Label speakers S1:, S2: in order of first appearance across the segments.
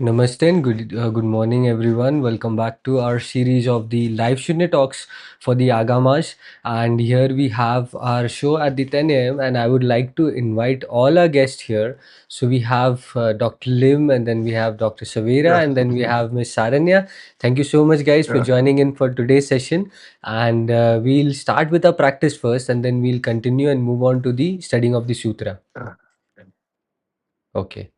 S1: Namaste and good morning, everyone. Welcome back to our series of the live Shunya talks for the Agamas. And here we have our show at the 10 a.m. And I would like to invite all our guests here. So we have Dr. Lim, and then we have Dr. Savera,
S2: Yeah,
S1: and then we have Miss Saranya. Thank you so much, guys, for
S2: yeah,
S1: joining in for today's session. And we'll start with our practice first, and then we'll continue and move on to the studying of the sutra.
S2: yeah.
S1: Okay.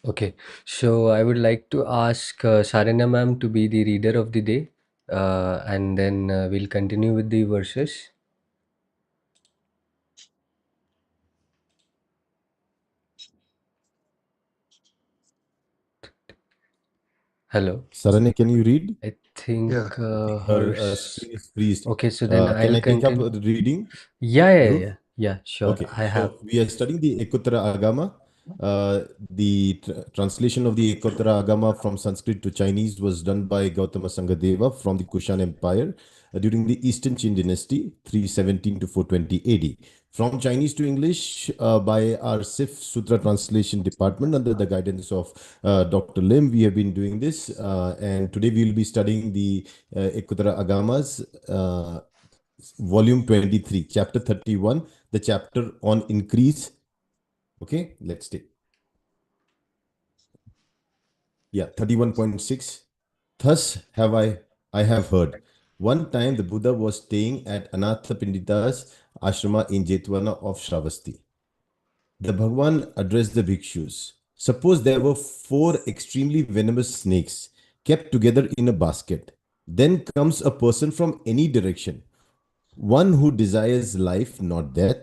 S1: Okay, so I would like to ask Saranya ma'am to be the reader of the day, and then we'll continue with the verses. Hello,
S3: Saranya, can you read?
S1: I think
S2: Yeah.
S3: Her screen is freezed.
S1: okay. So then
S3: Can
S1: I'll
S3: I take up
S1: continue.
S3: the reading,
S1: Yeah, yeah,
S3: Dhruv?
S1: yeah, yeah. Sure,
S3: Okay,
S1: I have.
S3: so we are studying the Ekotara Agama. The translation of the Ekotara Agama from Sanskrit to Chinese was done by Gautama Sangadeva from the Kushan Empire during the Eastern Qin Dynasty, 317 to 420 AD. From Chinese to English by our SIF Sutra Translation Department under the guidance of Dr. Lim. We have been doing this, and today we will be studying the Ekotara Agamas. Volume 23, chapter 31, the chapter on increase. Okay, let's take. Yeah, 31.6. Thus I have heard. One time the Buddha was staying at Anatha Pandita's ashrama in Jetwana of Shravasti. The Bhagwan addressed the bhikshus. Suppose there were four extremely venomous snakes kept together in a basket. Then comes a person from any direction. One who desires life, not death,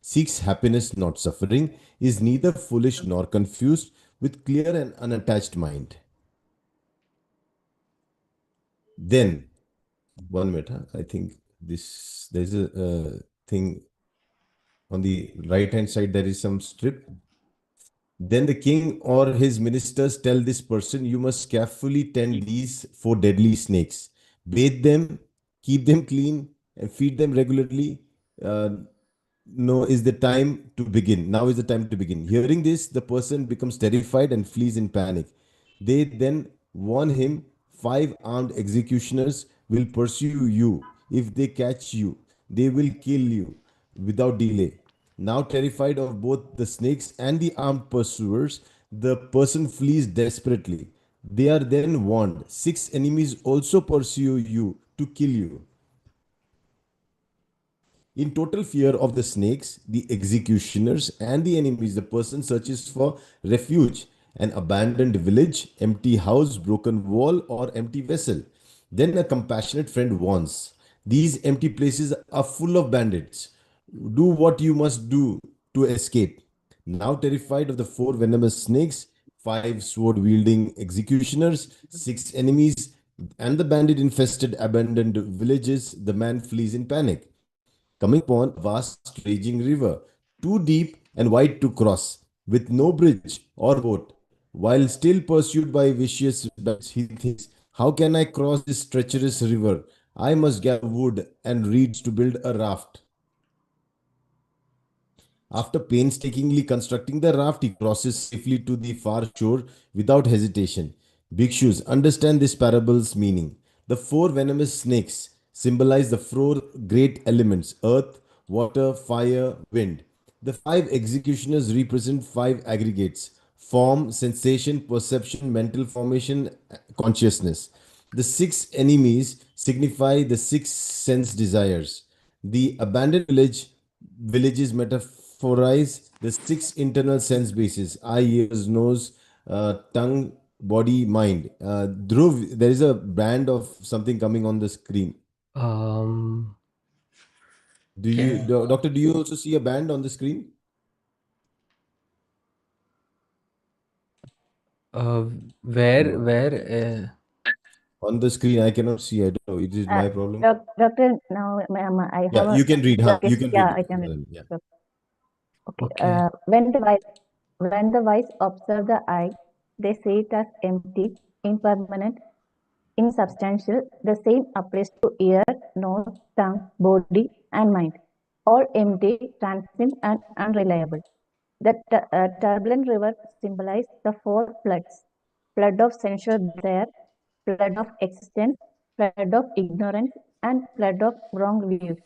S3: seeks happiness, not suffering, is neither foolish nor confused, with clear and unattached mind. Then, 1 minute, I think there's a thing on the right hand side, there is some strip. Then the king or his ministers tell this person, you must carefully tend these four deadly snakes, bathe them, keep them clean, and feed them regularly. Uh, no, is the time to begin. Now is the time to begin. Hearing this, the person becomes terrified and flees in panic. They then warn him, five armed executioners will pursue you. If they catch you, they will kill you without delay. Now, terrified of both the snakes and the armed pursuers, the person flees desperately. They are then warned, six enemies also pursue you to kill you. In total fear of the snakes, the executioners, and the enemies, the person searches for refuge, an abandoned village, empty house, broken wall, or empty vessel. Then a compassionate friend warns, these empty places are full of bandits. Do what you must do to escape. Now terrified of the four venomous snakes, five sword wielding executioners, six enemies, and the bandit infested abandoned villages, the man flees in panic. Coming upon a vast raging river, too deep and wide to cross, with no bridge or boat. While still pursued by vicious bandits, he thinks, how can I cross this treacherous river? I must gather wood and reeds to build a raft. After painstakingly constructing the raft, he crosses safely to the far shore without hesitation. Bhikshus understand this parable's meaning. The four venomous snakes symbolize the four great elements: earth, water, fire, wind. The five executioners represent five aggregates: form, sensation, perception, mental formation, consciousness. The six enemies signify the six sense desires. The abandoned villages metaphorize the six internal sense bases: eye, ears, nose, tongue, body, mind. Dhruv, there is a band of something coming on the screen.
S1: Um,
S3: Do Doctor, do you also see a band on the screen?
S1: uh, where,
S3: No.
S1: where,
S3: On the screen, I cannot see. I don't know. It is my problem.
S2: Doctor, now I
S3: Yeah,
S2: have a
S3: you can read. Huh? You
S2: yes,
S3: can read
S2: yeah,
S3: it.
S2: I can read.
S3: Yeah.
S2: Okay.
S1: okay.
S2: When the wise observe the eye, they see it as empty, impermanent, insubstantial. The same applies to ear, nose, tongue, body, and mind. All empty, transient, and unreliable. The turbulent river symbolizes the four floods: flood of sensual desire, flood of existence, flood of ignorance, and flood of wrong views.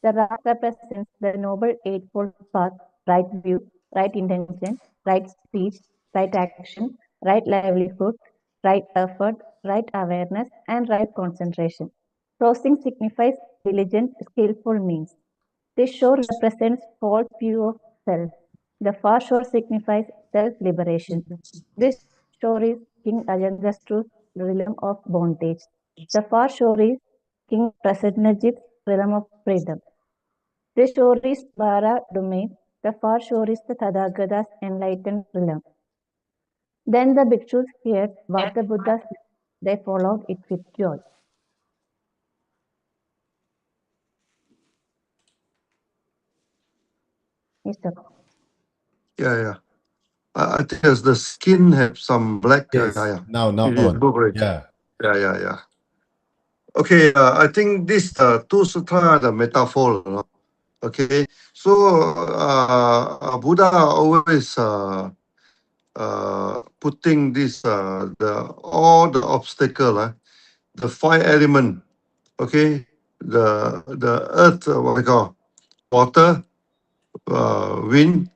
S2: The raft represents the noble eightfold path: right view, right intention, right speech, right action, right livelihood, right effort, right awareness, and right concentration. Crossing signifies diligent, skillful means. This shore represents false view of self. The far shore signifies self-liberation. This shore is King Ajangastru's realm of bondage. The far shore is King Prasadnajit's realm of freedom. This shore is Bara domain. The far shore is the Tathagata's enlightened realm. Then the bhikshus heard what the Buddha said. They followed it with joy. Yes, doctor.
S4: Yeah, yeah. I think as the skin have some black. Yeah,
S3: Yes.
S4: yeah.
S3: Now
S4: It is
S3: on.
S4: incorporate.
S3: Yeah.
S4: Yeah, yeah, yeah. Okay, I think this two sutra are the metaphor. Okay, so Buddha always putting this the all the obstacle, the five element. Okay, the earth, what we call water, wind,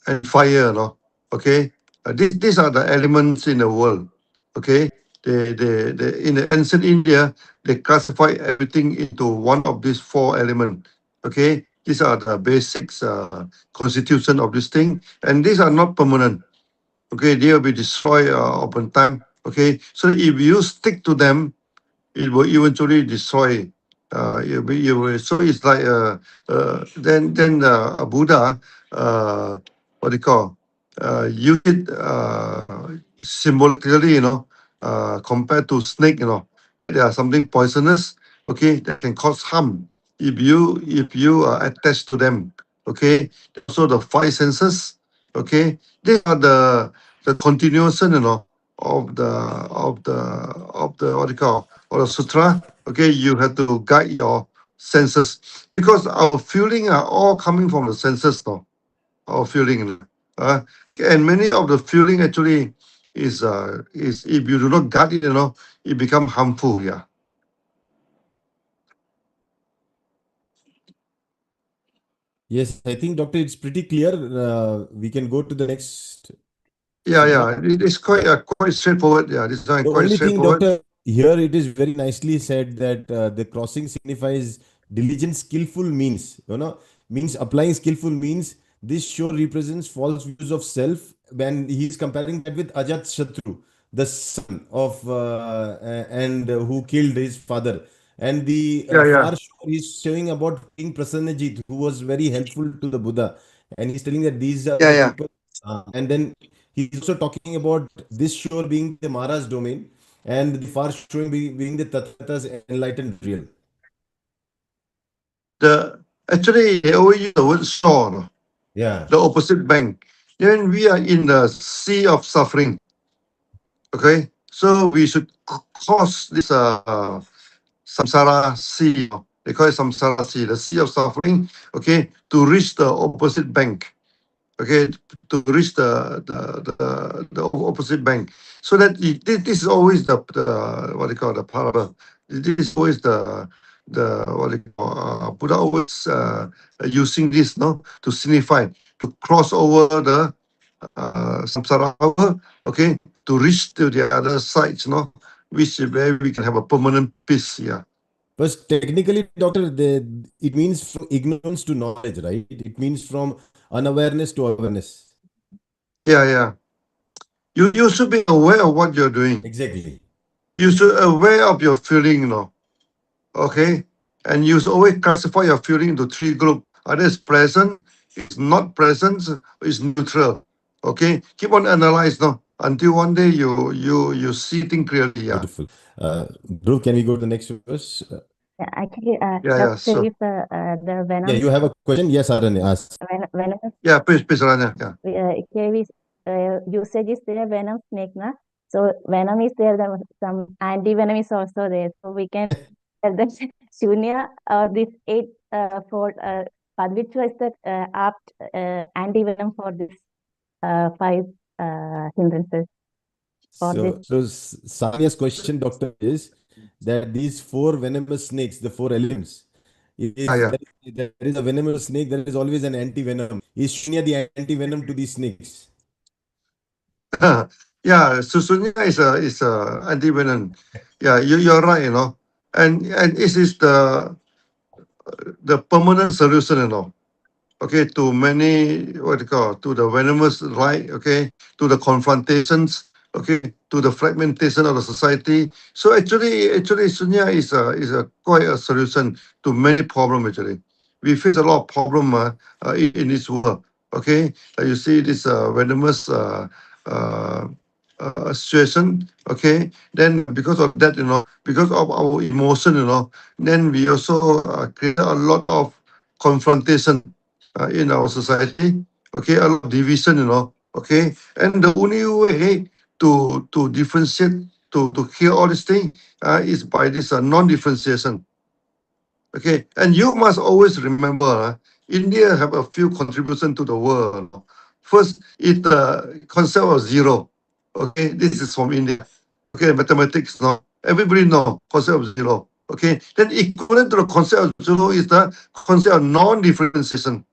S4: and fire, no? Okay, these are the elements in the world. Okay, they in the ancient India they classify everything into one of these four elements. Okay, these are the basics constitution of this thing, and these are not permanent. Okay, they will be destroyed upon time. Okay, so if you stick to them, it will eventually destroy. You will, so it's like then a Buddha, what do you call, use it symbolically, compared to snake, they are something poisonous, okay, that can cause harm if you attach to them, okay. So the five senses, okay, they are the continuation, of the what do you call, or the sutra. Okay, you have to guide your senses because our feeling are all coming from the senses, no? Our feeling, and many of the feeling actually is if you do not guard it, it become harmful. Yeah,
S3: Yes, I think, Doctor, it's pretty clear. We can go to the next
S4: yeah,
S3: sutra.
S4: yeah. It's quite
S3: Yeah.
S4: quite straightforward. Yeah, this is
S3: The
S4: quite
S3: only thing,
S4: straightforward.
S3: Doctor, here it is very nicely said that the crossing signifies diligent, skillful means. Means applying skillful means. This show represents false views of self when he is comparing that with Ajat Shatru, the son of and who killed his father. And the
S4: Yeah, yeah,
S3: far shore is showing about King Prasanajit, who was very helpful to the Buddha, and he's telling that these are
S4: yeah,
S3: the
S4: yeah.
S3: people. And then he's also talking about this shore being the Mara's domain and the far shore being the Tathagata's enlightened real.
S4: Actually, they always use the word shore, no?
S3: Yeah.
S4: The opposite bank. Then we are in the sea of suffering. Okay, so we should cross this samsara sea. They call it samsara sea, the sea of suffering. Okay, to reach the opposite bank. Okay, to reach the opposite bank. So that this is always the what they call the parable. This is always the what they call Buddha always using this no to signify to cross over the samsara hour, okay, to reach to the other sides, no, which is where we can have a permanent peace. Yeah,
S3: But technically, doctor, it means from ignorance to knowledge, right? It means from unawareness to awareness.
S4: yeah, yeah. You should be aware of what you're doing.
S3: Exactly.
S4: You should aware of your feeling, okay, and you should always classify your feeling into three groups. Either it's present, it's not present, it's neutral. Okay, keep on analyze, until one day you see things clearly. Yeah,
S3: Beautiful. Dhruv, can we go to the next verse?
S2: Yeah, actually,
S4: yeah, yeah.
S2: that
S4: So
S2: says the
S3: Yeah,
S2: venom,
S3: you have a question? Yes, Aranya, ask.
S2: venomous
S4: yeah, please, Rania. Yeah.
S2: here is usage is there venom snake na. So venom is there, then some anti venom is also there. So we can tell that Shunya or this eight fold which was the apt anti venom for this five hindrances for this.
S3: So Sania's question, doctor, is that these four venomous snakes, the four elements,
S4: Ah,
S3: if
S4: yeah.
S3: there is a venomous snake, there is always an anti-venom. Is Shunya the anti-venom to these snakes?
S4: Yeah, Susunya is a anti-venom. Yeah, you're right, and this is the permanent solution, okay, to many, what do you call, to the venomous light, okay, to the confrontations, okay, to the fragmentation of the society. So actually, Sunya is a quite a solution to many problems. Actually, we face a lot of problem in this world. Okay, you see this venomous uh, situation. Okay, then because of that, because of our emotion, then we also create a lot of confrontation in our society. Okay, a lot of division, Okay, and the only way to differentiate, to hear all these things, is by this non-differentiation. Okay, and you must always remember, India have a few contribution to the world. First, it the concept of zero. Okay, this is from India. Okay, mathematics, no, everybody know concept of zero. Okay, then equivalent to the concept of zero is the concept of non-differentiation.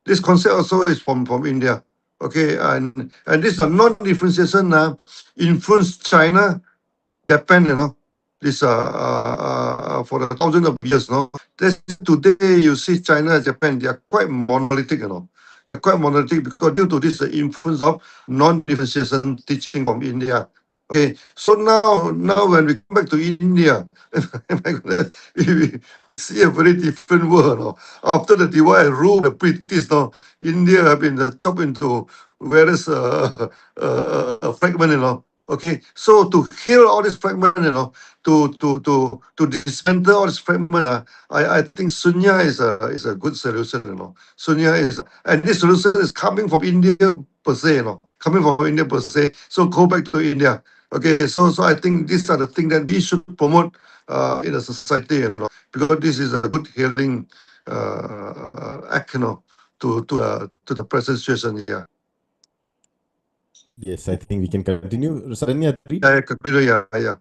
S4: This concept also is from India. Okay, and this non-differentiation influenced China, Japan, this for the thousands of years, This today you see China, Japan, they are quite monolithic, They're quite monolithic because due to this influence of non-differentiation teaching from India. Okay, so now when we come back to India, my goodness, we see a very different world. After the divide and rule, the British, India have been chopped into various fragments, Okay, so to heal all these fragments, to dismantle all these fragments, I think Sunya is a good solution, Sunya and this solution is coming from India per se, coming from India per se. So go back to India. Okay, so I think these are the things that we should promote in a society, because this is a good healing act, to the present situation. Yeah,
S3: Yes, I think we can continue. Saranya, read.
S4: yeah, continue, yeah,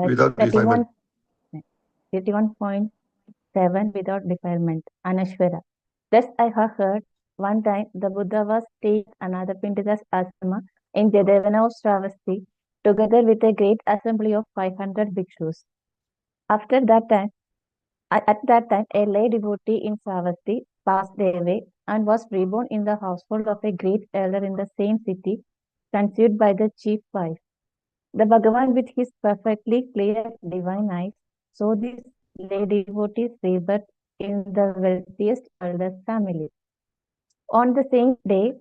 S4: without
S2: 31,
S4: defilement.
S2: 31.7 without defilement. Anashvara. Thus I have heard one time the Buddha was staying at another Pindida's ashrama in Jadavana of Shravasti together with a great assembly of 500 bhikshus. After that time, at that time, a lay devotee in Savasti passed away and was reborn in the household of a great elder in the same city, conceived by the chief wife. The Bhagavan, with his perfectly clear divine eyes, saw this lay devotee's rebirth in the wealthiest elder's family. On the same day,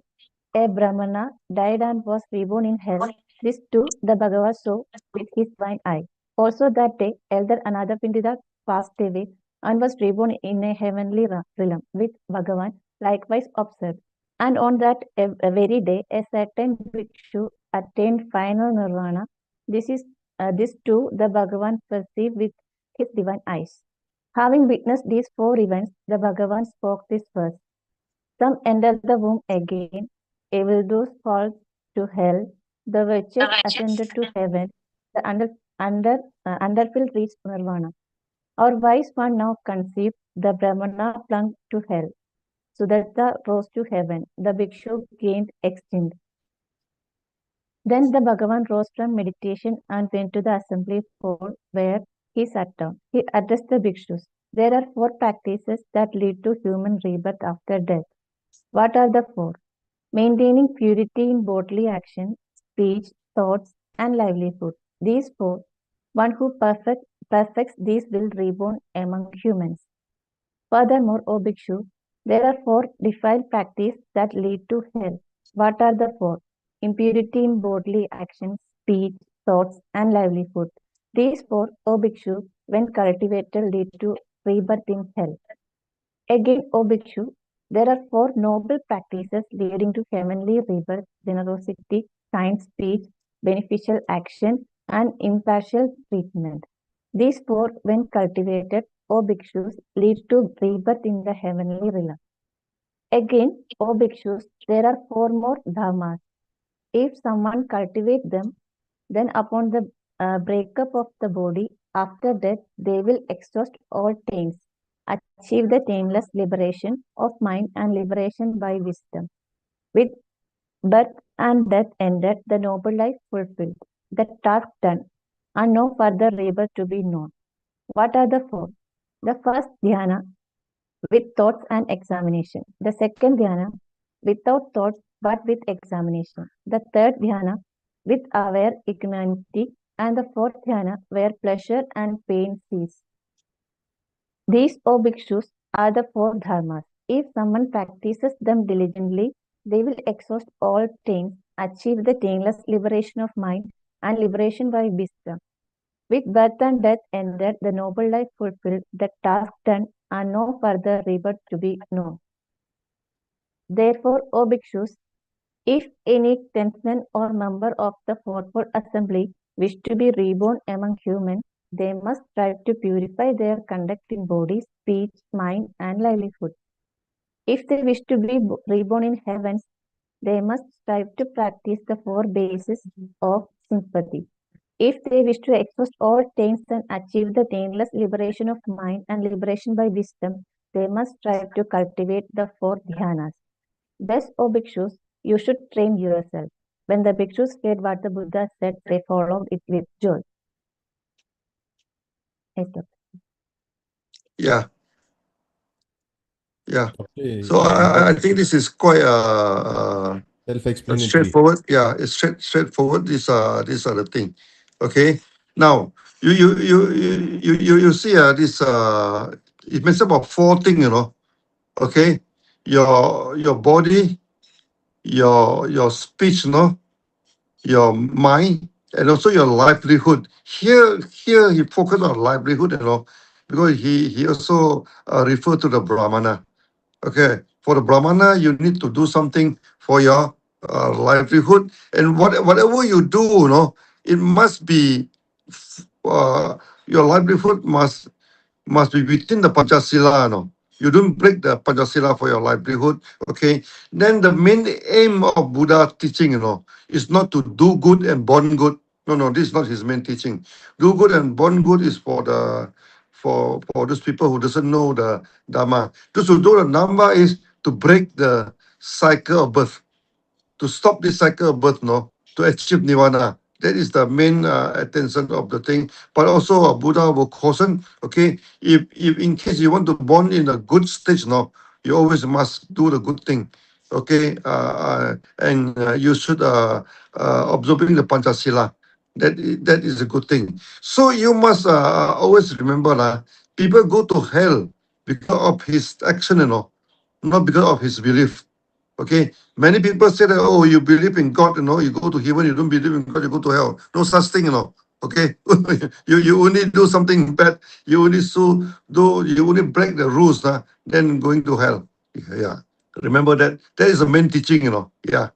S2: a Brahmana died and was reborn in hell. This too the Bhagavan saw with his divine eye. Also that day, elder Anadapindita passed away and was reborn in a heavenly realm with Bhagavan likewise observed. And on that very day, a certain bhikshu attained final nirvana. This too the Bhagavan perceived with his divine eyes. Having witnessed these four events, the Bhagavan spoke this verse. Some enter the womb again, evildoers fall to hell, the virtuous ascended to heaven, the underfilled reached nirvana. Our wise one now conceived, the Brahmana plunged to hell. Sudatta rose to heaven, the bhikshu gained extinct. Then the Bhagavan rose from meditation and went to the assembly hall where he sat down. He addressed the bhikshus. There are four practices that lead to human rebirth after death. What are the four? Maintaining purity in bodily action, speech, thoughts, and livelihood. These four, one who perfects these will reborn among humans. Furthermore, O Bhikshu, there are four defiled practices that lead to hell. What are the four? Impurity in bodily actions, speech, thoughts, and livelihood. These four, O Bhikshu, when cultivated, lead to rebirth in hell. Again, O Bhikshu, there are four noble practices leading to heavenly rebirth: generosity, kind speech, beneficial action, and impartial treatment. These four, when cultivated, O bhikshus, lead to rebirth in the heavenly realm. Again, O bhikshus, there are four more dharmas. If someone cultivates them, then upon the breakup of the body, after death, they will exhaust all taints, achieve the taintless liberation of mind and liberation by wisdom. With birth and death ended, the noble life fulfilled, the task done, and no further rebirth to be known. What are the four? The first dhyana with thoughts and examination. The second dhyana without thoughts but with examination. The third dhyana with aware equanimity, and the fourth dhyana where pleasure and pain cease. These, O bhikshus, are the four dharmas. If someone practices them diligently, they will exhaust all taints, achieve the taintless liberation of mind and liberation by wisdom. With birth and death ended, the noble life fulfilled, the task done, and no further rebirth to be known. Therefore, O bhikshus, if any tensman or member of the fourfold assembly wish to be reborn among humans, they must strive to purify their conduct in body, speech, mind, and livelihood. If they wish to be reborn in heavens, they must strive to practice the four bases of sympathy. If they wish to exhaust all taints and achieve the taintless liberation of mind and liberation by wisdom, they must strive to cultivate the four dhyanas. Thus, O bhikshus, you should train yourself. When the bhikshus heard what the Buddha said, they followed it with joy. Yes, Doctor.
S4: Yeah, yeah.
S3: Okay,
S4: So I think this is quite
S3: self-explanatory.
S4: straightforward. Yeah, it's straightforward. These are the thing. Okay. Now you see this it makes about four things. Okay, your body, your speech, your mind, and also your livelihood. Here he focused on livelihood, because he also referred to the Brahmana. Okay, for the Brahmana, you need to do something for your livelihood, and whatever you do, it must be your livelihood must be within the Panchasila. You don't break the Panchasila for your livelihood. Okay. Then the main aim of Buddha teaching, is not to do good and born good. No, this is not his main teaching. Do good and born good is for those people who doesn't know the Dharma. Those who do the Dharma is to break the cycle of birth, to stop this cycle of birth, to achieve nirvana. That is the main attention of the thing. But also, Buddha will caution, okay, if in case you want to born in a good stage, you always must do the good thing, okay, and you should observing the Panchasila. That is a good thing. So you must always remember, people go to hell because of his action, not because of his belief. Okay, many people say that, oh, you believe in God, you go to heaven, you don't believe in God, you go to hell. No such thing. Okay, you only do something bad, you only you only break the rules, then going to hell. Yeah. Remember that. That is the main teaching, Yeah.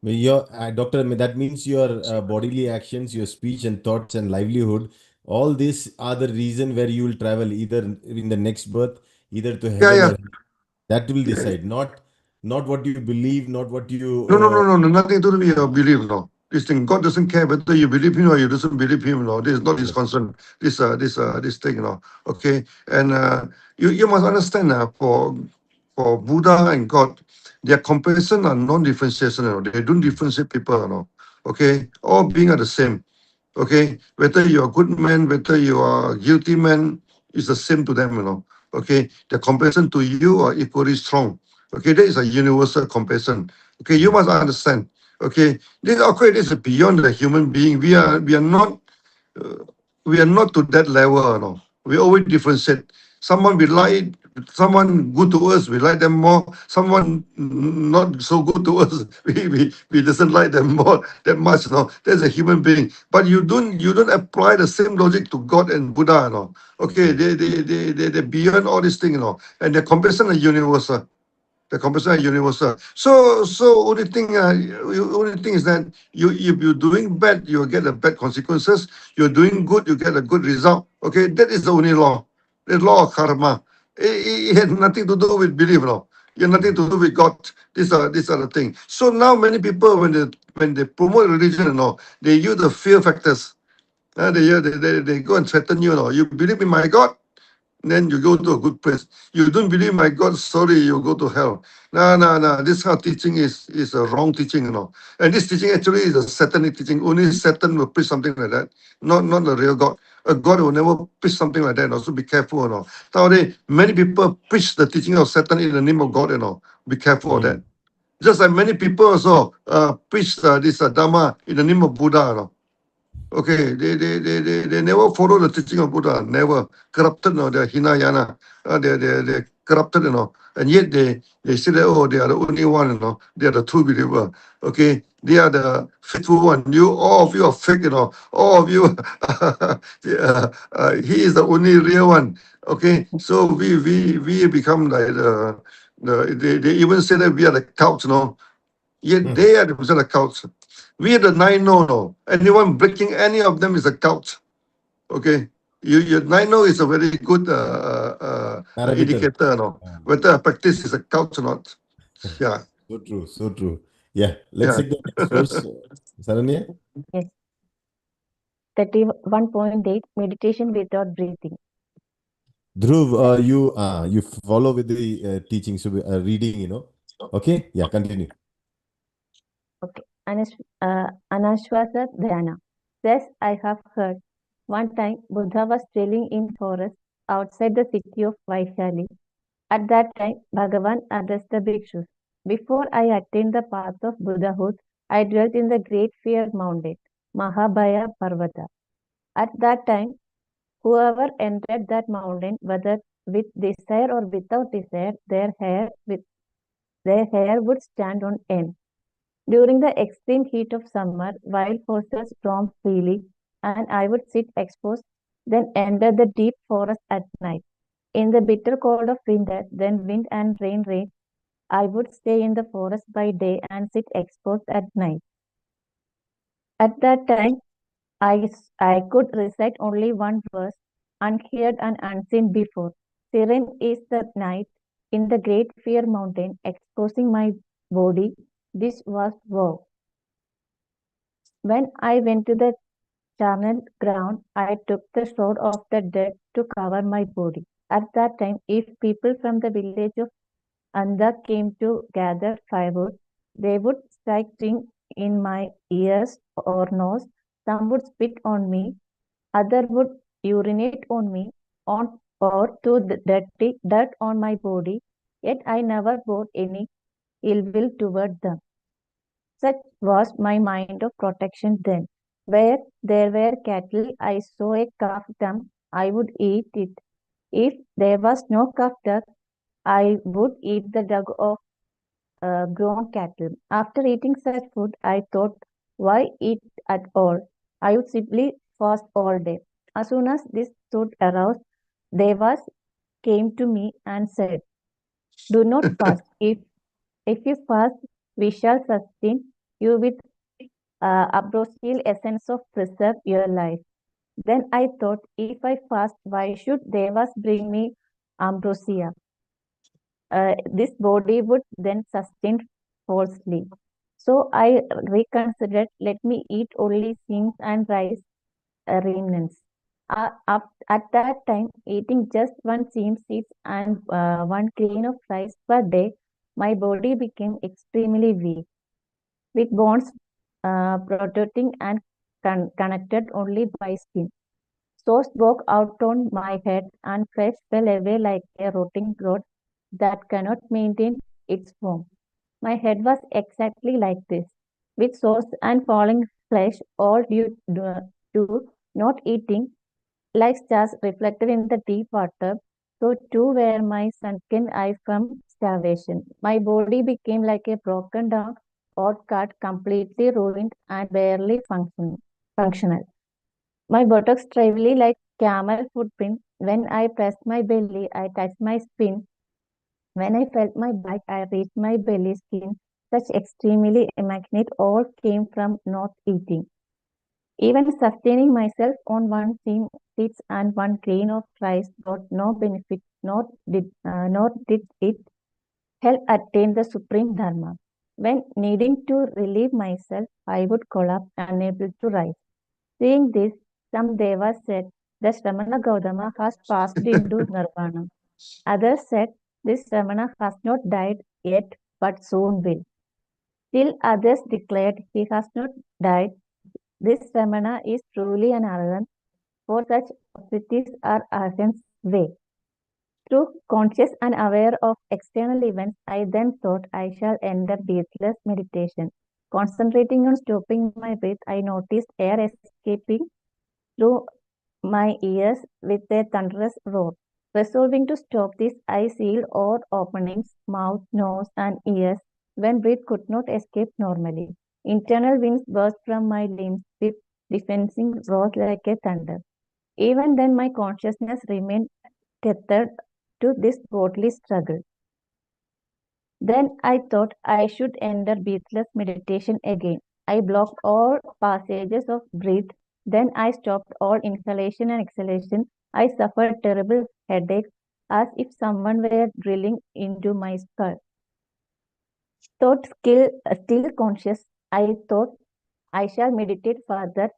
S3: Your doctor, that means your bodily actions, your speech and thoughts and livelihood, all these are the reason where you will travel either in the next birth, either to
S4: Yeah,
S3: heaven
S4: yeah.
S3: or that will
S4: Yeah.
S3: decide, not what you believe, not what you
S4: No, no, no, no, no, nothing to do with your belief, no. This thing, God doesn't care whether you believe him or you doesn't believe him, no. This is not his
S3: yes.
S4: concern. This thing, Okay, and you must understand, for Buddha and God, their comparison are non-differentiation, They don't differentiate people, Okay, all being are the same. Okay, whether you're a good man, whether you are a guilty man, it's the same to them, Okay, the comparison to you are equally strong. Okay, that is a universal comparison. Okay, you must understand. Okay, this is beyond the human being. Uh, we are not to that level, We always differentiate. Someone we like, someone good to us, we like them more. Someone not so good to us, we doesn't like them more that much, That's a human being. But you don't apply the same logic to God and Buddha, Okay, they're beyond all these things, And their comparison is universal. The compensation is universal. So only thing is that if you're doing bad, you get the bad consequences. You're doing good, you get a good result. Okay, that is the only law. The law of karma. It had nothing to do with belief, It had nothing to do with God. These are the things. So now many people when they promote religion, they use the fear factors. They go and threaten you, You believe in my God? Then you go to a good place. You don't believe my God, sorry, you go to hell. No, no, no. This kind of teaching is a wrong teaching, And this teaching actually is a satanic teaching. Only Satan will preach something like that. Not the real God. A God will never preach something like that. Also be careful, Nowadays, many people preach the teaching of Satan in the name of God, Be careful of that. Just like many people also preach this Dharma in the name of Buddha, Okay, they never follow the teaching of Buddha, never corrupted, they're Hinayana, they're corrupted, and yet they say that, oh, they are the only one, they are the true believer. Okay, they are the faithful one. All of you are fake, all of you, he is the only real one. Okay, so we become like they even say that we are the couch, Yet they are the couch. We are the nine no. Anyone breaking any of them is a couch. Okay. Your nine no is a very good
S3: Parameter.
S4: indicator, whether a practice is a couch or not. Yeah.
S3: So true, so true. Yeah, let's
S4: Yeah.
S3: take the next verse. Saranya.
S2: Yes. 31.8 Meditation without breathing.
S3: Dhruv, you follow with the teaching, so reading, Okay, yeah, continue.
S2: Okay. Anashwasa Dhyana. Thus I have heard. One time Buddha was dwelling in forest outside the city of Vaishali. At that time, Bhagavan addressed the bhikshus. Before I attained the path of Buddhahood, I dwelt in the great fear mountain, Mahabhaya Parvata. At that time, whoever entered that mountain, whether with desire or without desire, their hair would stand on end. During the extreme heat of summer, wild horses roamed freely, and I would sit exposed, then enter the deep forest at night. In the bitter cold of winter, then wind and rain, I would stay in the forest by day and sit exposed at night. At that time, I could recite only one verse, unheard and unseen before. Serene is the night in the great fear mountain, exposing my body. This was woe. When I went to the charnel ground, I took the shroud of the dead to cover my body. At that time, if people from the village of Anda came to gather firewood, they would strike string in my ears or nose. Some would spit on me, others would urinate on me, or to the dirty dirt on my body. Yet I never bore any ill will toward them. Such was my mind of protection then. Where there were cattle, I saw a calf dump, I would eat it. If there was no calf duck, I would eat the dung of grown cattle. After eating such food, I thought, why eat at all? I would simply fast all day. As soon as this thought arose, Devas came to me and said, "Do not fast. If you fast, we shall sustain you with ambrosial essence of preserve your life." Then I thought, if I fast, why should Devas bring me ambrosia? This body would then sustain falsely. So I reconsidered, let me eat only seeds and rice remnants. At that time, eating just one seeds and one grain of rice per day, my body became extremely weak, with bones protruding and connected only by skin. Sauce broke out on my head and flesh fell away like a rotting rod that cannot maintain its form. My head was exactly like this, with sauce and falling flesh, all due to not eating. Like stars reflected in the deep water, so too were my sunken eyes from starvation. My body became like a broken down old cart, completely ruined and barely functional. My buttocks traveled like camel footprints. When I pressed my belly, I touched my spine. When I felt my back, I reached my belly skin. Such extremely immaculate all came from not eating. Even sustaining myself on one seeds and one grain of rice brought no benefit, nor did it help attain the supreme dharma. When needing to relieve myself, I would collapse, unable to rise. Seeing this, some devas said, the Shramana Gautama has passed into nirvana. Others said, this Shramana has not died yet, but soon will. Still others declared he has not died. This Shramana is truly an arahant, for such austerities are arahant's way. Through conscious and aware of external events, I then thought I shall enter breathless meditation. Concentrating on stopping my breath, I noticed air escaping through my ears with a thunderous roar. Resolving to stop this, I sealed all openings, mouth, nose, and ears, when breath could not escape normally. Internal winds burst from my limbs with defensing roars like a thunder. Even then, my consciousness remained tethered to this bodily struggle. Then I thought I should enter breathless meditation again. I blocked all passages of breath. Then I stopped all inhalation and exhalation. I suffered terrible headaches as if someone were drilling into my skull. Still conscious, I thought I shall meditate further,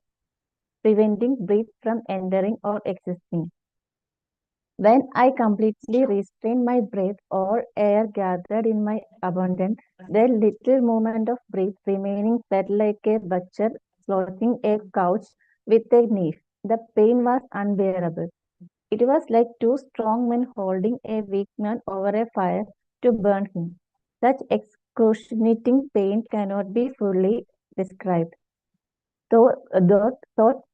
S2: preventing breath from entering or existing. When I completely restrained my breath, all air gathered in my abundance. The little movement of breath remaining felt like a butcher closing a couch with a knife. The pain was unbearable. It was like two strong men holding a weak man over a fire to burn him. Such excruciating pain cannot be fully described. Thought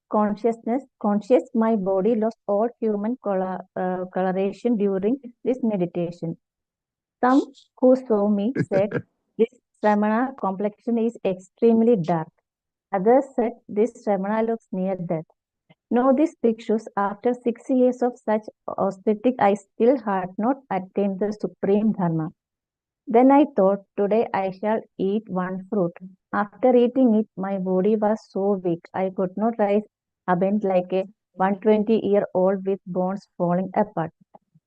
S2: conscious, my body lost all human coloration during this meditation. Some who saw me said this Sramana complexion is extremely dark. Others said this Sramana looks near death. Know these pictures, after 6 years of such austerities, I still had not attained the supreme dharma. Then I thought, today I shall eat one fruit. After eating it, my body was so weak I could not rise bent like a 120-year-old with bones falling apart.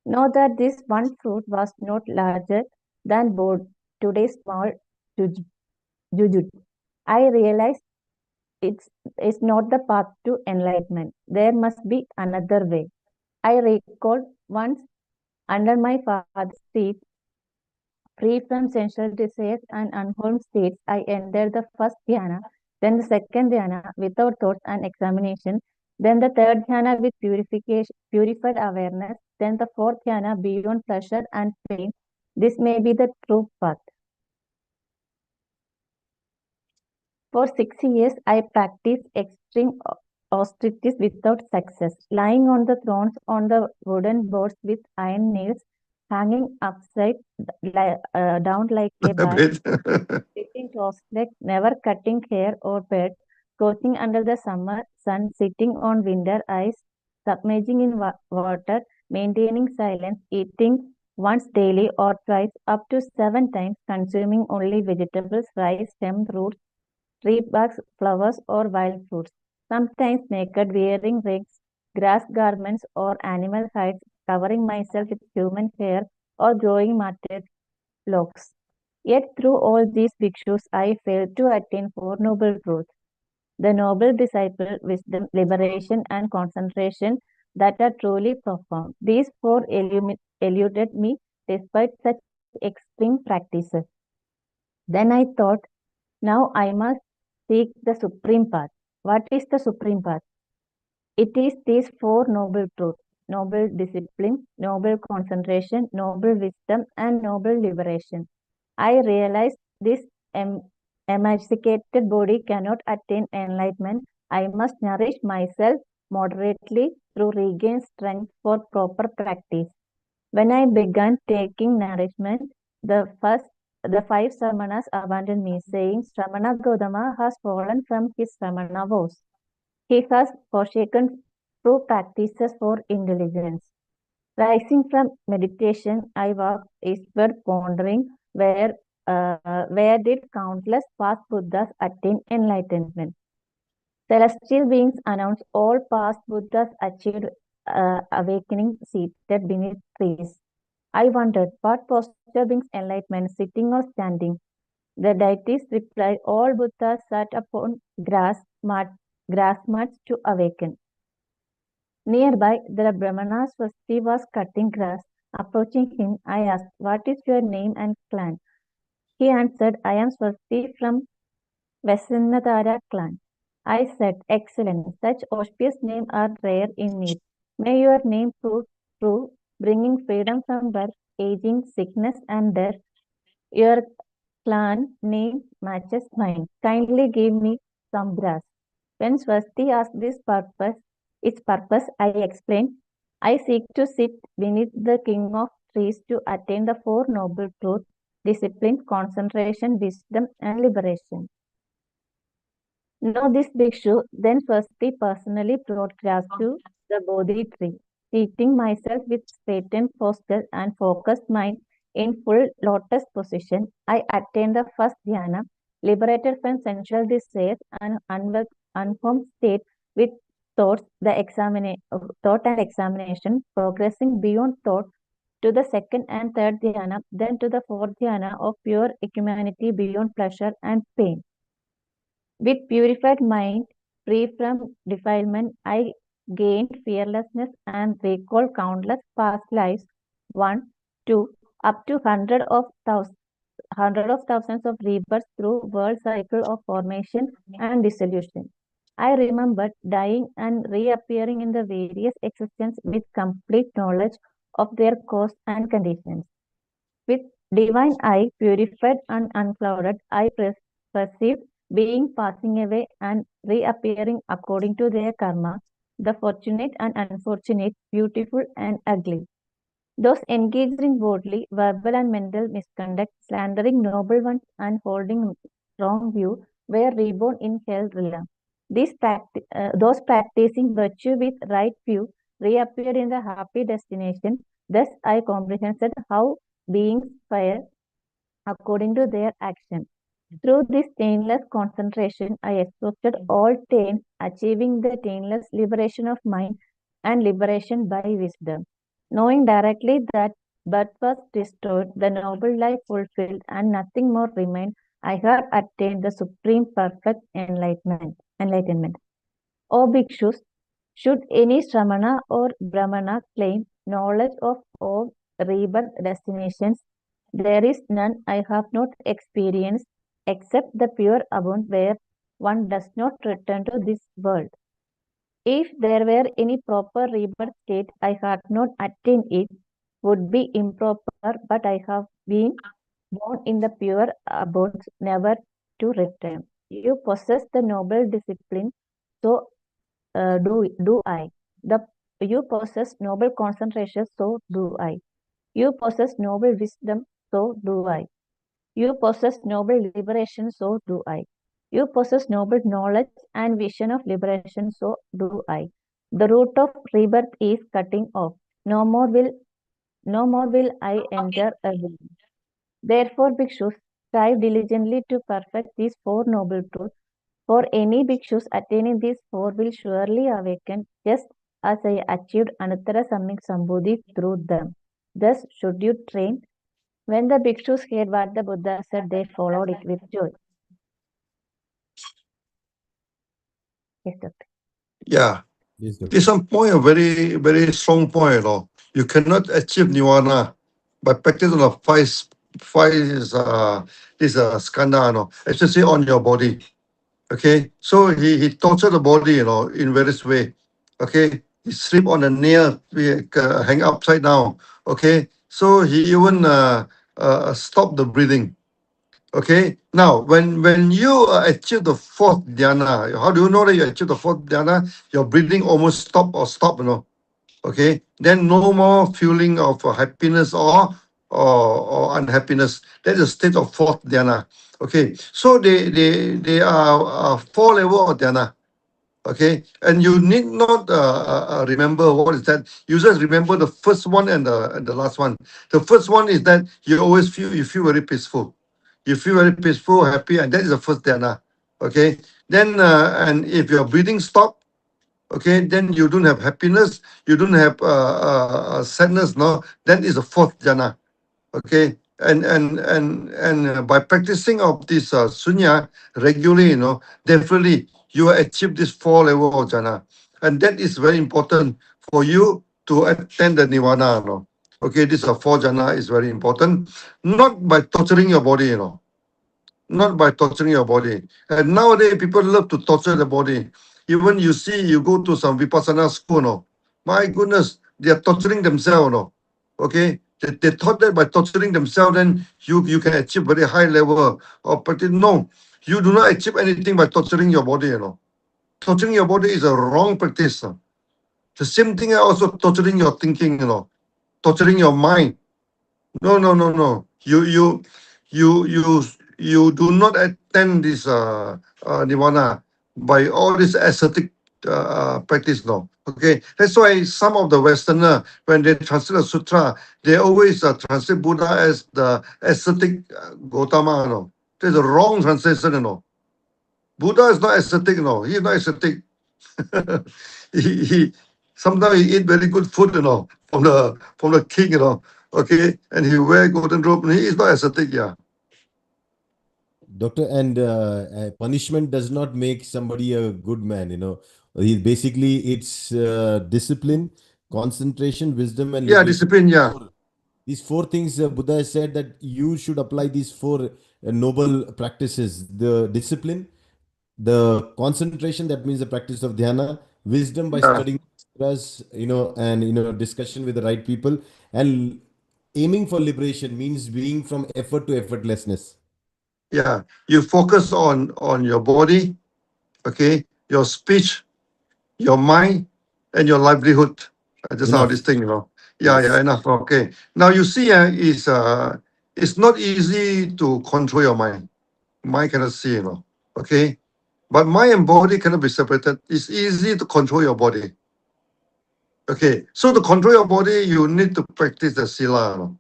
S2: Know that this one fruit was not larger than today's small juj- jujut. I realized it's not the path to enlightenment. There must be another way. I recalled once under my father's feet, free from sensual desires and unwholesome states, I entered the first dhyana, then the second dhyana without thoughts and examination, then the third dhyana with purified awareness, then the fourth dhyana beyond pleasure and pain. This may be the true path. For 6 years, I practiced extreme austerities without success, lying on the thrones on the wooden boards with iron nails hanging upside down like a bat,
S4: Bit.
S2: sitting cross-legged, never cutting hair or beard, scorching under the summer sun, sitting on winter ice, submerging in water, maintaining silence, eating once daily or twice, up to 7 times, consuming only vegetables, rice, stem, roots, tree barks, flowers, or wild fruits. Sometimes naked, wearing rags, grass garments, or animal hides, covering myself with human hair, or growing matted locks. Yet through all these bhikshus, I failed to attain Four Noble Truths, the noble disciple, wisdom, liberation, and concentration that are truly profound. These four eluded me despite such extreme practices. Then I thought, now I must seek the supreme path. What is the supreme path? It is these four noble truths: noble discipline, noble concentration, noble wisdom, and noble liberation. I realized this emaciated body cannot attain enlightenment. I must nourish myself moderately through regain strength for proper practice. When I began taking nourishment, the five Samanas abandoned me, saying, Shramana Gautama has fallen from his Shramana vows. He has forsaken true practices for intelligence. Rising from meditation, I walked eastward, pondering where did countless past Buddhas attain enlightenment. Celestial beings announced all past Buddhas achieved awakening seated beneath trees. I wondered what posture brings enlightenment, sitting or standing. The deities replied, all Buddhas sat upon grass mats to awaken. Nearby, the Brahmana Swasti was cutting grass. Approaching him, I asked, what is your name and clan? He answered, I am Swasti from Vesanatara clan. I said, excellent. Such auspicious names are rare in need. May your name prove true, bringing freedom from birth, aging, sickness, and death. Your clan name matches mine. Kindly give me some grass. When Swasti asked its purpose, I explained, I seek to sit beneath the king of trees to attain the Four Noble Truths: discipline, concentration, wisdom, and liberation. Know this bhikshu then Swasti personally brought grass to the Bodhi tree. Seating myself with straightened posture and focused mind in full lotus position, I attained the first dhyana, liberated from sensual desires and unformed state with thought and examination, progressing beyond thought to the second and third dhyana, then to the fourth dhyana of pure equanimity beyond pleasure and pain. With purified mind, free from defilement, I gained fearlessness and recalled countless past lives, one, two, up to hundred of thousands of rebirths through world cycle of formation and dissolution. I remembered dying and reappearing in the various existences with complete knowledge of their cause and conditions. With divine eye purified and unclouded, I perceived being passing away and reappearing according to their karma, the fortunate and unfortunate, beautiful and ugly. Those engaged in worldly, verbal, and mental misconduct, slandering noble ones, and holding wrong view, were reborn in hell realm. Those practicing virtue with right view reappeared in the happy destination. Thus, I comprehended how beings fare according to their action. Through this taintless concentration, I exhausted all taints, achieving the taintless liberation of mind and liberation by wisdom. Knowing directly that birth was destroyed, the noble life fulfilled, and nothing more remained, I had attained the supreme perfect enlightenment. O bhikshus, should any Shramana or Brahmana claim knowledge of all rebirth destinations, there is none I have not experienced except the pure abode where one does not return to this world. If there were any proper rebirth state I had not attained, it would be improper, but I have been born in the pure abodes, never to return. You possess the noble discipline, so do I. You possess noble concentration, so do I. You possess noble wisdom, so do I. You possess noble liberation, so do I. You possess noble knowledge and vision of liberation, so do I. The root of rebirth is cutting off. No more will no more will I enter a womb. Therefore, bhikshus, strive diligently to perfect these four noble truths. For any bhikshus attaining these four will surely awaken, just as I achieved Anuttara Samyak Sambodhi through them. Thus should you train. When the bhikshus heard what the Buddha said, they followed it with joy. Yes, Doctor.
S4: Yeah.
S3: Yes,
S4: This
S3: doctor.
S4: one point a very, very strong point, you know. You cannot achieve nirvana by practicing the five this skandha, you know, especially on your body. Okay. So he tortured the body, you know, in various way. Okay. He sleep on the nail, hang upside down. Okay. So he even stop the breathing. Okay. Now, when you achieve the fourth dhyana, how do you know that you achieve the fourth dhyana? Your breathing almost stop, you know. Okay. Then no more feeling of happiness or unhappiness. That is a state of fourth dhyana. Okay. So they are four level of dhyana. Okay, and you need not remember what is that. You just remember the first one and the last one. The first one is that you feel very peaceful. You feel very peaceful, happy, and that is the first dhyana. Okay, then and if your breathing stop, okay, then you don't have happiness, you don't have sadness. No, that is the fourth jhana. Okay, and by practicing of this sunya regularly, you know, definitely you will achieve this four level of jhana, and that is very important for you to attain the nirvana. You know. Okay, this four jhana is very important, not by torturing your body, you know, not by torturing your body. And nowadays, people love to torture the body. Even you see, you go to some vipassana school, no? My goodness, they are torturing themselves, no? Okay? They thought that by torturing themselves, then you can achieve very high level of practice. No, you do not achieve anything by torturing your body, you know. Torturing your body is a wrong practice. No? The same thing also torturing your thinking, you know, torturing your mind. No, no, no, no. You do not attend this nirvana by all this ascetic practice. No, okay. That's why some of the Westerner, when they translate the sutra, they always translate Buddha as the ascetic Gautama. No, that's a wrong translation. You know, Buddha is not ascetic. No, he is not ascetic. he sometimes he eat very good food, you know, from the king, you know. Okay, and he wear golden robe. And he is not ascetic, yeah.
S3: Doctor, and punishment does not make somebody a good man. Basically it's discipline, concentration, wisdom, and
S4: Yeah,
S3: liberation.
S4: discipline, yeah.
S3: These four things, Buddha has said that you should apply these four noble practices: the discipline, the concentration, that means the practice of dhyana; wisdom by
S4: Yeah,
S3: studying sutras, and discussion with the right people; and aiming for liberation means being from effort to effortlessness.
S4: yeah. You focus on your body, okay, your speech, your mind, and your livelihood. Just how this
S3: Enough.
S4: thing, you know. Yeah, yeah,
S3: Yes.
S4: enough. Okay. Now you see, it's not easy to control your mind. Mind cannot see, you know. Okay. But mind and body cannot be separated. It's easy to control your body. Okay, so to control your body, you need to practice the sila. No?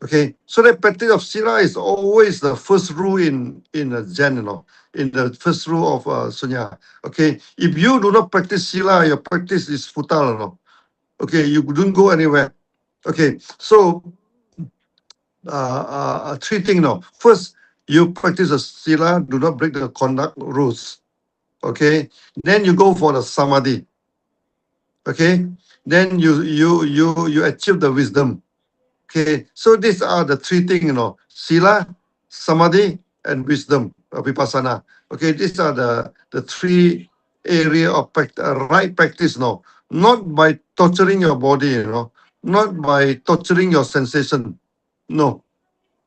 S4: Okay, so the practice of sila is always the first rule in a Zen, you know, in the first rule of sunya. Okay, if you do not practice sila, your practice is futile. You know? Okay, you don't go anywhere. Okay, so three things. No, first you practice the sila, do not break the conduct rules. Okay, then you go for the samadhi. Okay, then you achieve the wisdom. Okay, so these are the three things, you know, sila, samadhi, and wisdom, vipassana. Okay, these are the three area of right practice, no, not by torturing your body, you know, not by torturing your sensation. No,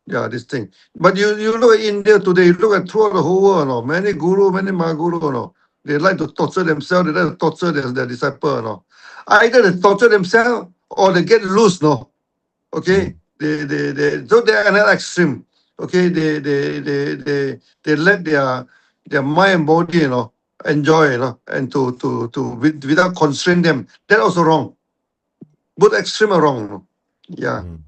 S4: yeah, this thing. But you look at India today, you look at throughout the whole world, no, many guru, many maguru, no, they like to torture themselves, they like to torture their disciple, no. Either they torture themselves or they get loose, no.
S3: Mhm.
S4: Okay, so they are another extreme. Okay, they let their mind and body, enjoy, and without constrain them. That also wrong. Both extreme are wrong. Yeah.
S3: Mm.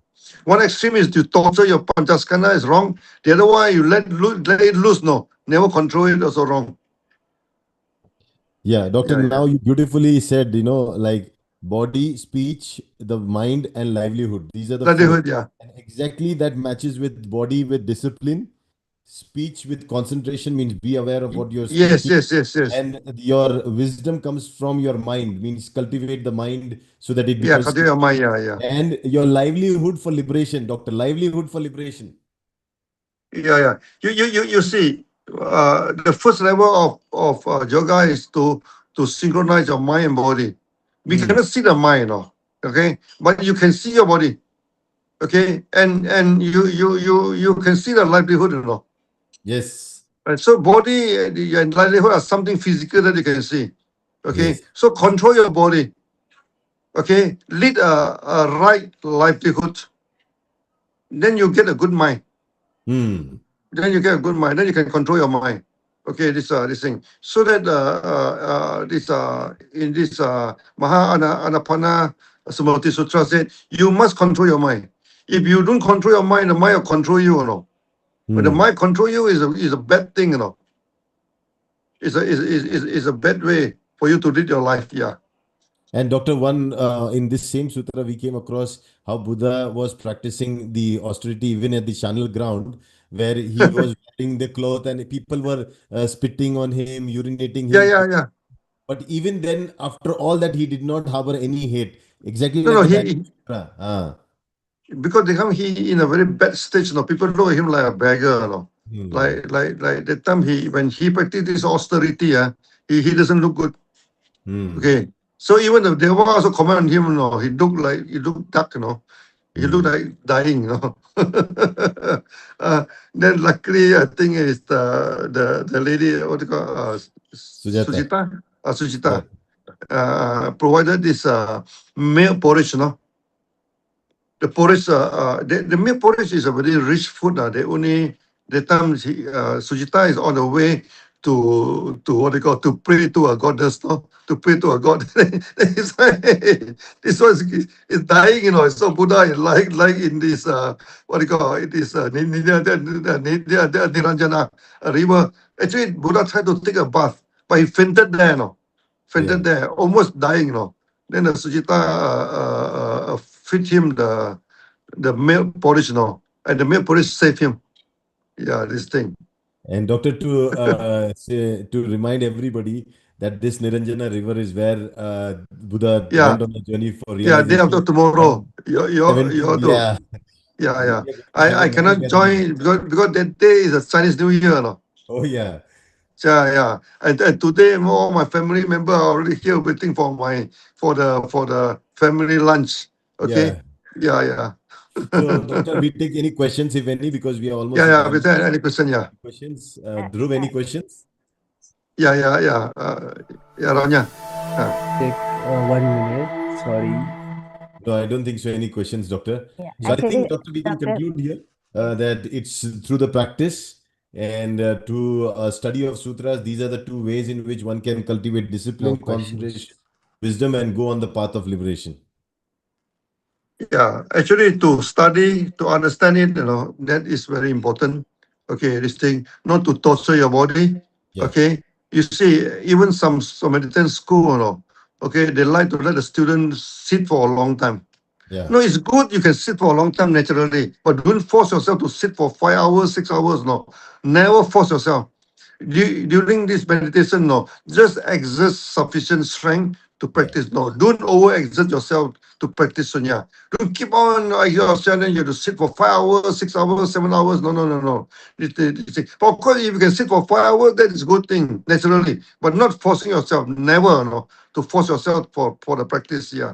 S4: One extreme is to torture your panchaskanda is wrong. The other one you let it loose. No, never control it. Also wrong.
S3: Yeah, doctor,
S4: Yeah, yeah.
S3: now you beautifully said, like body, speech, the mind, and livelihood. These are the four.
S4: Livelihood. Yeah.
S3: And exactly that matches with body with discipline, speech with concentration means be aware of what you're
S4: Yes,
S3: speaking,
S4: yes, yes, yes.
S3: and your wisdom comes from your mind, means cultivate the mind so that it
S4: Yeah,
S3: becomes
S4: continue your mind. Yeah, yeah.
S3: and your livelihood for liberation, doctor, livelihood for liberation.
S4: Yeah, yeah. You see, the first level of yoga is to synchronize your mind and body. We
S3: Hmm.
S4: cannot see the mind, okay, but you can see your body, okay, and you can see the livelihood.
S3: Yes,
S4: And so body and livelihood are something physical that you can see, okay.
S3: yes.
S4: So control your body, okay. Lead a right livelihood, then you get a good mind.
S3: Hmm.
S4: Then you get a good mind. Then you can control your mind. Okay, this thing. So that this in this Anapana Samati Sutra said, you must control your mind. If you don't control your mind, the mind will control you. When the
S3: Hmm.
S4: mind control you is a bad thing. It's a bad way for you to lead your life. Yeah.
S3: And Doctor, one in this same sutra, we came across how Buddha was practicing the austerity even at the charnel ground, where he was wearing the cloth and people were spitting on him, urinating
S4: Yeah,
S3: him.
S4: yeah, yeah.
S3: But even then, after all that, he did not harbor any hate. Exactly
S4: No,
S3: like
S4: no.
S3: the
S4: He
S3: Bangalore sutra. Ah.
S4: because they come he in a very bad stage. People look at him like a beggar.
S3: Hmm.
S4: Like that time when he practiced this austerity, he doesn't look good.
S3: Hmm.
S4: Okay, so even the devil also comment on him. He look dark. He look
S3: Hmm.
S4: like dying. uh, then luckily I think it's the lady what do you call
S3: Sujata.
S4: Sujita.
S3: Yeah.
S4: Sujita provided this milk porridge. The porridge, the milk porridge is a very rich food. They only the time Sujita is on the way to what they call to pray to a goddess, no? To pray to a god. It's like, this one is dying, So Buddha is like in this what do you call it is Niranjana river. Actually, Buddha tried to take a bath, but he fainted there, no?
S3: Yeah.
S4: Fainted there, almost dying. Then the Sujita feed him the milk porridge, and the milk porridge saved him. Yeah, this thing.
S3: And Doctor, to remind everybody that this Niranjana river is where Buddha
S4: Yeah,
S3: went on a journey for
S4: yeah. Day after
S3: realization.
S4: tomorrow,
S3: And
S4: you
S3: 17,
S4: have to.
S3: yeah,
S4: Yeah,
S3: we
S4: yeah.
S3: are going to have
S4: I
S3: a very
S4: cannot
S3: very,
S4: join because that day is a Chinese New Year, no.
S3: oh yeah,
S4: Yeah, yeah. And today all my family member are already here waiting for the family lunch. Okay.
S3: yeah.
S4: Yeah, yeah.
S3: So Doctor, we take any questions if any because we are
S4: Yeah,
S3: almost at
S4: yeah.
S3: the end
S4: With
S3: of
S4: that, any question? Yeah,
S3: questions.
S2: Uh,
S3: Dhruv, any
S2: uh,
S3: questions?
S4: yeah, yeah, yeah. Yeah, Rania.
S1: Take 1 minute. Sorry.
S3: No, I don't think so. Any questions, Doctor?
S2: yeah,
S3: So I
S2: actually,
S3: think, Doctor, we can
S2: Doctor,
S3: conclude here
S2: yes,
S3: that it's through the practice and to study of sutras. These are the two ways in which one can cultivate
S1: No
S3: discipline, concentration,
S1: questions.
S3: wisdom, and go on the path of liberation.
S4: Yeah, actually, to study, to understand it, that is very important. Okay, this thing, not to torture your body.
S3: Yeah,
S4: Okay, you see, even some meditation school, okay, they like to let the students sit for a long time.
S3: yeah,
S4: No, it's good you can sit for a long time naturally, but don't force yourself to sit for 5 hours, 6 hours. No, never force yourself. During this meditation, no, just exert sufficient strength to
S3: yeah.
S4: practice. No, don't overexert yourself to practice sunya. Don't keep on yourself and you have to sit for 5 hours, 6 hours, 7 hours. No, no, no, no. But of course, if you can sit for 5 hours, that is a good thing naturally. But not forcing yourself. Never, no, to force yourself for the practice. Yeah,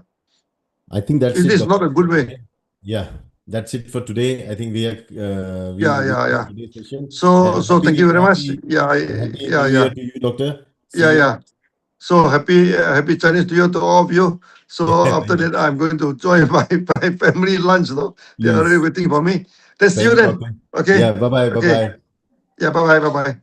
S3: I think that's
S4: it
S3: it,
S4: is not
S3: Doctor,
S4: a good
S3: for
S4: way.
S3: today. Yeah, that's it for today. I think we are
S4: Yeah,
S3: we
S4: yeah,
S3: close
S4: yeah.
S3: today's session.
S4: So
S3: And
S4: so thank you very much.
S3: happy
S4: Yeah,
S3: happy
S4: yeah,
S3: New
S4: yeah,
S3: Year to you, Doctor. See
S4: yeah,
S3: you.
S4: yeah. So happy Chinese New Year to all of you. So after that, I'm going to join my family lunch. No, they are already
S3: Please.
S4: waiting for me. Let's see
S3: Thank
S4: you
S3: you,
S4: then.
S3: doctor.
S4: Okay.
S3: Yeah, bye-bye,
S4: Okay.
S3: bye-bye.
S4: Yeah. Bye bye. Bye bye.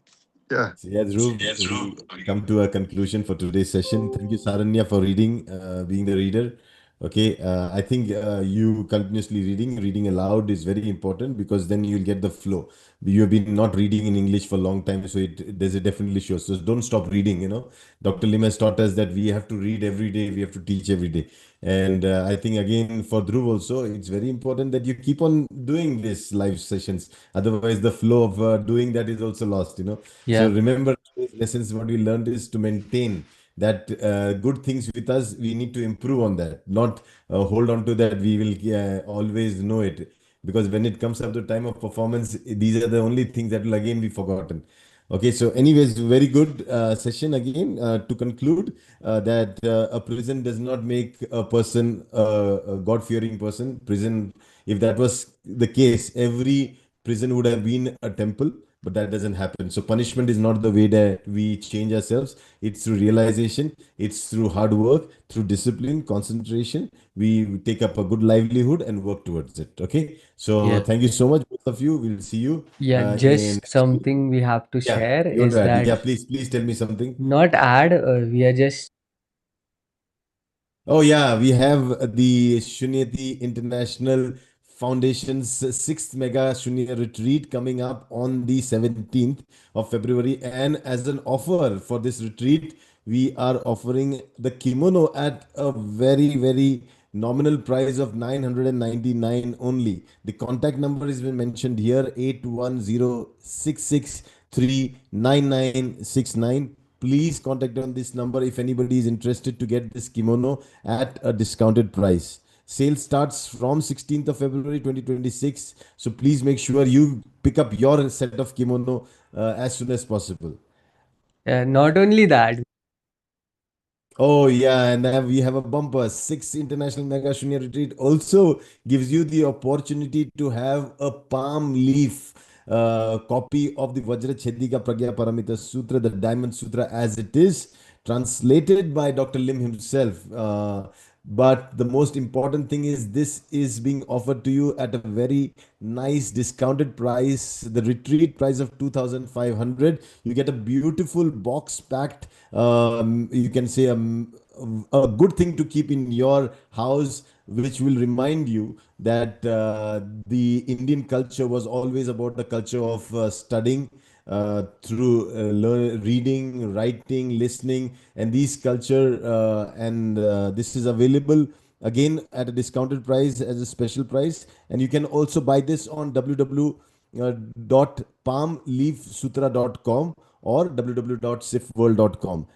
S4: Yeah.
S3: So yeah, Dhruv, we come to a conclusion for today's session. Thank you, Saranya, for reading, being the reader. Okay, I think you continuously reading aloud is very important because then you'll get the flow. You have been not reading in English for a long time, so there's a definitely shows. So don't stop reading. Dr. Lim has taught us that we have to read every day, we have to teach every day. And I think again for Dhruv also, it's very important that you keep on doing this live sessions. Otherwise, the flow of doing that is also lost. So
S1: Yeah.
S3: remember, today's lessons, what we learned is to maintain that good things with us. We need to improve on that, not hold on to that. We will always know it. Because when it comes up to time of performance, these are the only things that will again be forgotten. Okay, so anyways, very good session again. To conclude, that a prison does not make a person a God-fearing person. Prison, if that was the case, every prison would have been a temple, but that doesn't happen. So punishment is not the way that we change ourselves. It's through realization, it's through hard work, through discipline, concentration. We take up a good livelihood and work towards it. Okay, so
S1: Yeah.
S3: thank you so much, both of you. We'll see you
S1: Yeah,
S3: in
S1: just
S3: next week.
S1: something we have to
S3: Yeah,
S1: share
S3: you want
S1: is
S3: to add?
S1: that
S3: Yeah, please tell me something.
S1: not add, we are just
S3: Oh yeah, we have the Shunyati International Foundation's sixth mega Shunya retreat coming up on the 17th of February. And as an offer for this retreat, we are offering the kimono at a very, very nominal price of 999 only. The contact number has been mentioned here, 8106639969. Please contact on this number if anybody is interested to get this kimono at a discounted price. Sale starts from 16th of February 2026. So please make sure you pick up your set of kimono as soon as possible.
S1: not only that.
S3: Oh yeah, and we have a bumper. Six International Mega Shunya Retreat also gives you the opportunity to have a palm leaf copy of the Vajra Chedika Pragya Paramita Sutra, the Diamond Sutra as it is, translated by Dr. Lim himself. But the most important thing is this is being offered to you at a very nice discounted price. The retreat price of 2,500. You get a beautiful box packed. You can say a good thing to keep in your house, which will remind you that the Indian culture was always about the culture of studying through reading, writing, listening, and these culture and this is available again at a discounted price as a special price, and you can also buy this on www.palmleafsutra.com or www.sifworld.com.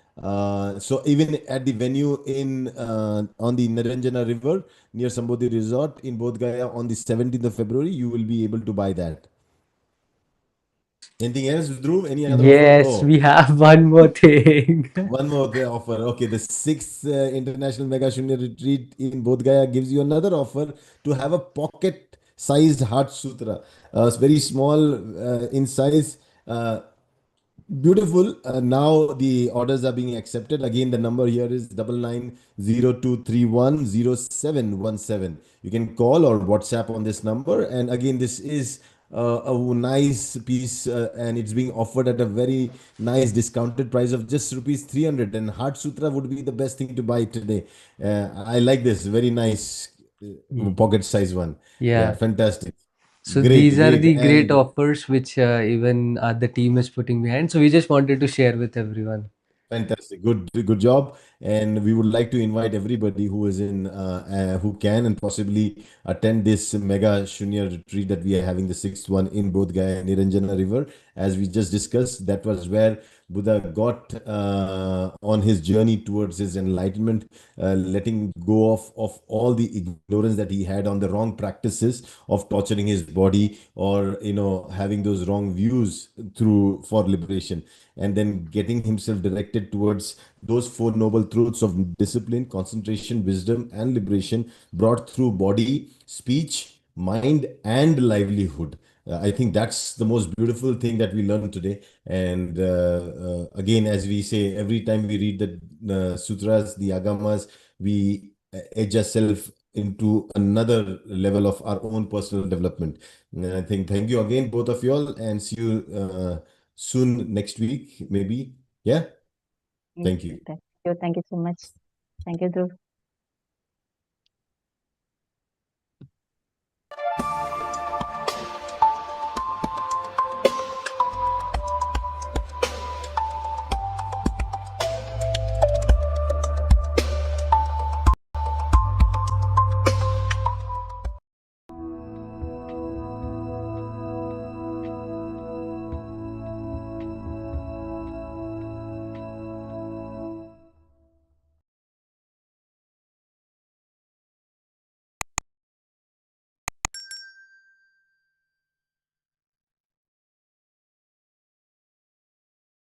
S3: So even at the venue in on the Naranjana River near Sambodhi Resort in Bodh Gaya on the 17th of February, you will be able to buy that. Anything else, Dhruv? Any other offer?
S1: Yes,
S3: Oh,
S1: we have one more thing.
S3: one more offer. Okay, the sixth International Mega Shunya Retreat in Bodh Gaya gives you another offer to have a pocket-sized Heart Sutra. It's very small in size. Beautiful. Now the orders are being accepted. Again, the number here is 9902310717. You can call or WhatsApp on this number. And again, this is a nice piece, and it's being offered at a very nice discounted price of just rupees 300. And Heart Sutra would be the best thing to buy today. I like this. Very nice pocket size one. Yeah,
S1: Yeah.
S3: fantastic.
S1: So
S3: Great,
S1: these are
S3: great.
S1: the great
S3: And
S1: offers which even the team is putting behind. So we just wanted to share with everyone.
S3: fantastic. Good job. And we would like to invite everybody who is who can and possibly attend this mega Shunya retreat that we are having, the sixth one in Bodh Gaya, Niranjana River. As we just discussed, that was where Buddha got on his journey towards his enlightenment, letting go of all the ignorance that he had on the wrong practices of torturing his body, or having those wrong views through for liberation, and then getting himself directed towards those four noble truths of discipline, concentration, wisdom, and liberation, brought through body, speech, mind, and livelihood. I think that's the most beautiful thing that we learned today. And again, as we say, every time we read the sutras, the agamas, we edge ourselves into another level of our own personal development. And I think thank you again, both of you all, and see you soon next week, maybe. Yeah. Thank you.
S2: Thank you so much. Thank you, Dhruv.